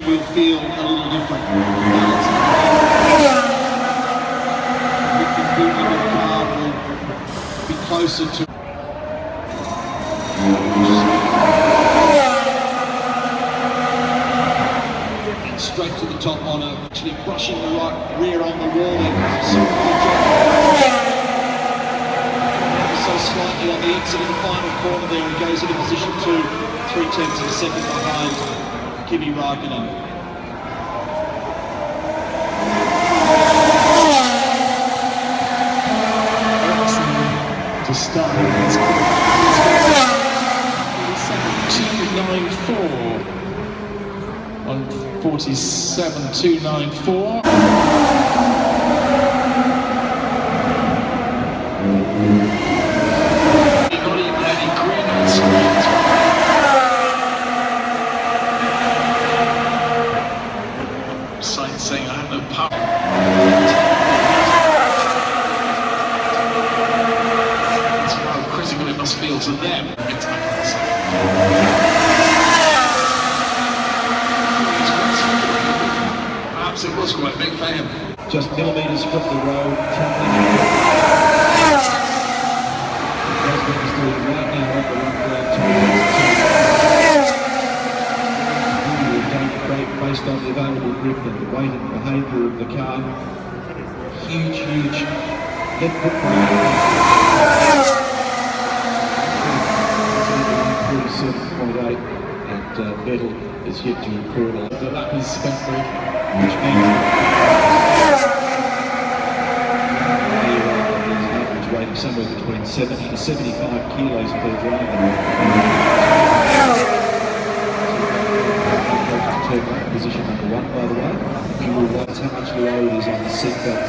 Will feel a little different. The building of the car will be closer to. And straight to the top honour, actually brushing the right rear on the wall there. So slightly on the exit of the final corner there, he goes into position 2, 3/10 of a second behind Kimi Raikkonen. To start, it's 294 on 47.294. Not even any green on screens. Saying I have no power. That's how critical it must feel to them. Perhaps it was quite big for him. Just millimetres from the road, travelling right now on the based on the available grip and the weight and behaviour of the car. Huge head foot brake. 47.8 and Vettel is yet to record it. The lap is spent which means his average weight of somewhere between 70 to 75 kilos per driver. Position number 1, by the way. You will watch how much lower it is on the seatbelt.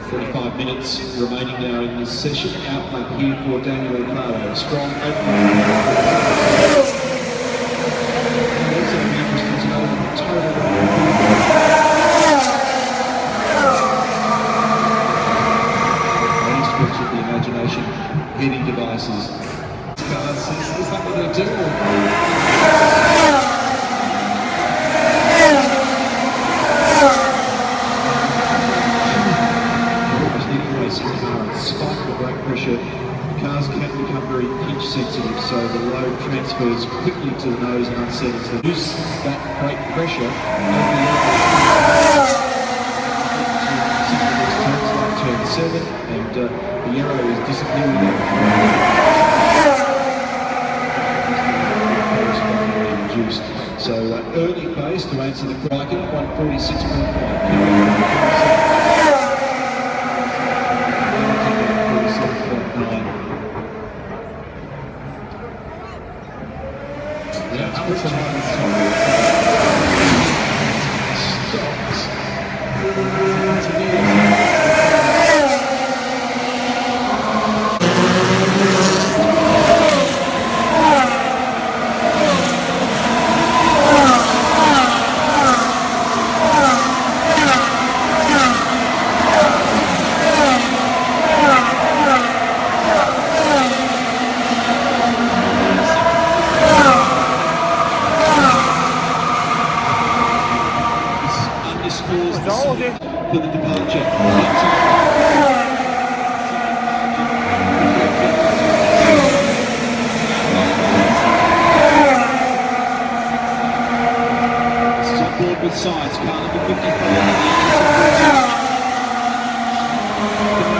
45 minutes remaining now in this session. Outback here for Daniel Ricciardo. Strong opening. Also be interesting to know the total stretch of the imagination. Heading devices. Is that what they do? Almost any race car and spike the brake pressure. The cars can become very pinch sensitive, so the load transfers quickly to the nose and unsettles them. Reduce that brake pressure over the turn 7, and the arrow is disappearing. So the Kraken, 146.5. For the departure. It's on board with sides. Car number 55.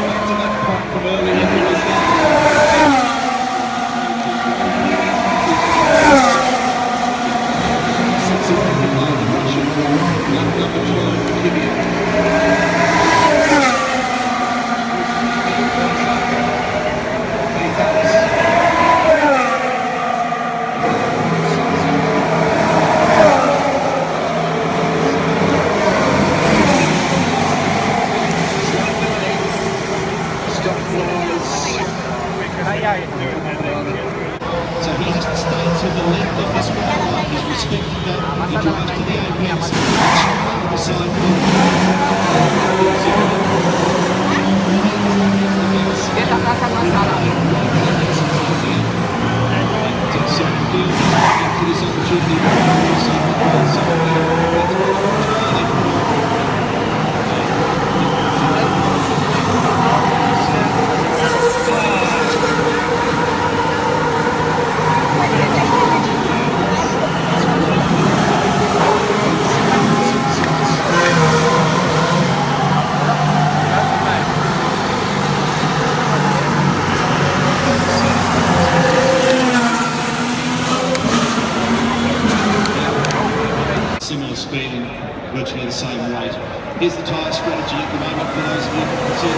Back to that point from earlier. So he has to stay to the left of his right line. He's respecting that. He drives to the apex. The side Dia tak rasa masalah. similar speed and virtually the same weight. Here's the tyre strategy at the moment for those of you who can see the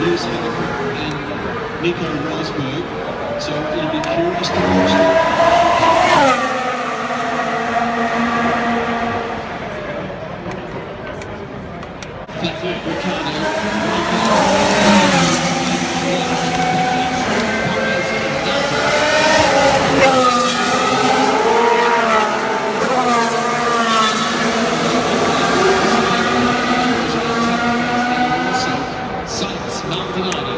Lewis Hamilton and Nico Rosberg, so it'll be curious to watch that. Patrick Sainz Maldonado.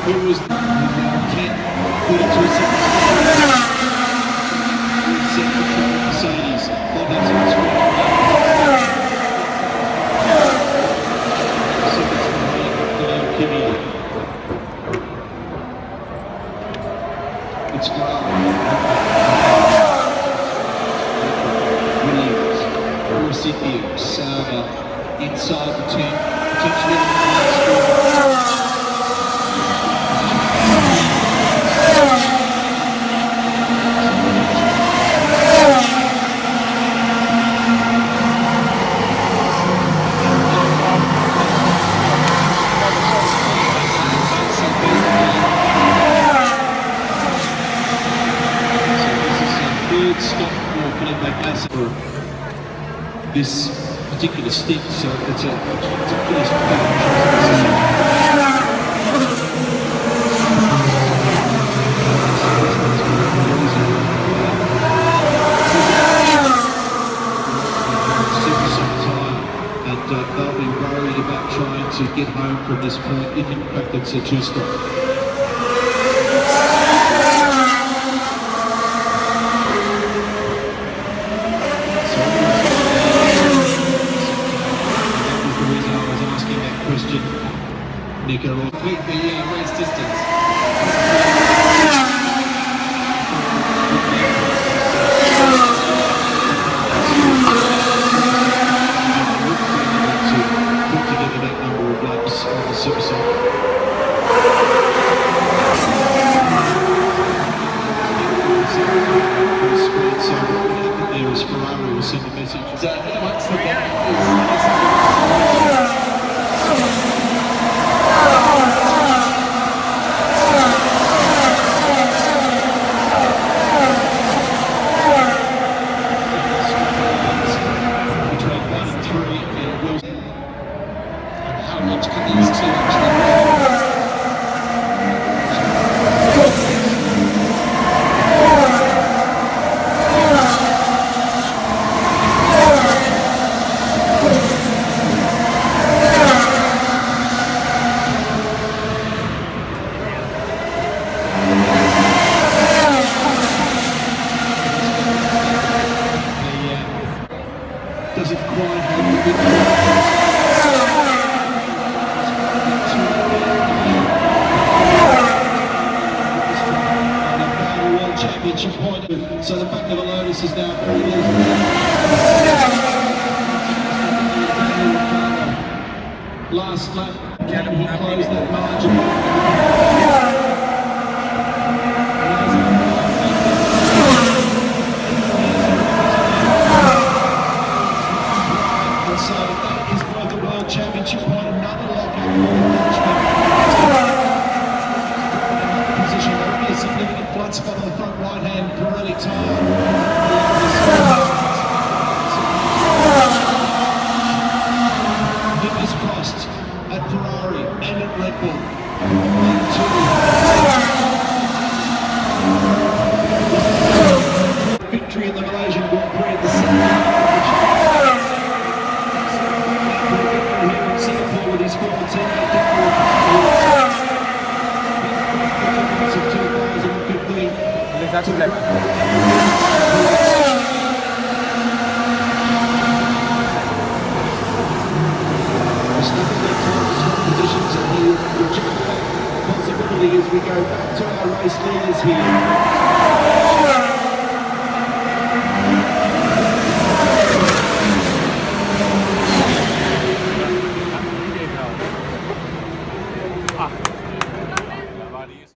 Who was put into a second Mercedes. Well, that's what's it's Williams. Cindy Sauber inside the 10, potentially on the high score. Third stop for Felipe Massa for this particular stint, so it's a and they'll be worried about trying to get home from this point if in fact it's a two-stop. Nico complete the race distance. To put together that number of laps on the Super Speed, so what will happen there is Ferrari will send a message. Once the how much can these two actually doesn't quite have the big championship point, so the back of the Lotus is now very last lap. Can he close that margin? So that is for the World Championship point, another lockout for the Dutchman. Position, there will be a significant flat spot on the front right hand Pirelli tyre. Fingers crossed at Ferrari and at Red Bull. 1, 2. Victory in the Malaysian Grand Prix at the here in Singapore with his former teammate possibility as we go back to our race leaders here.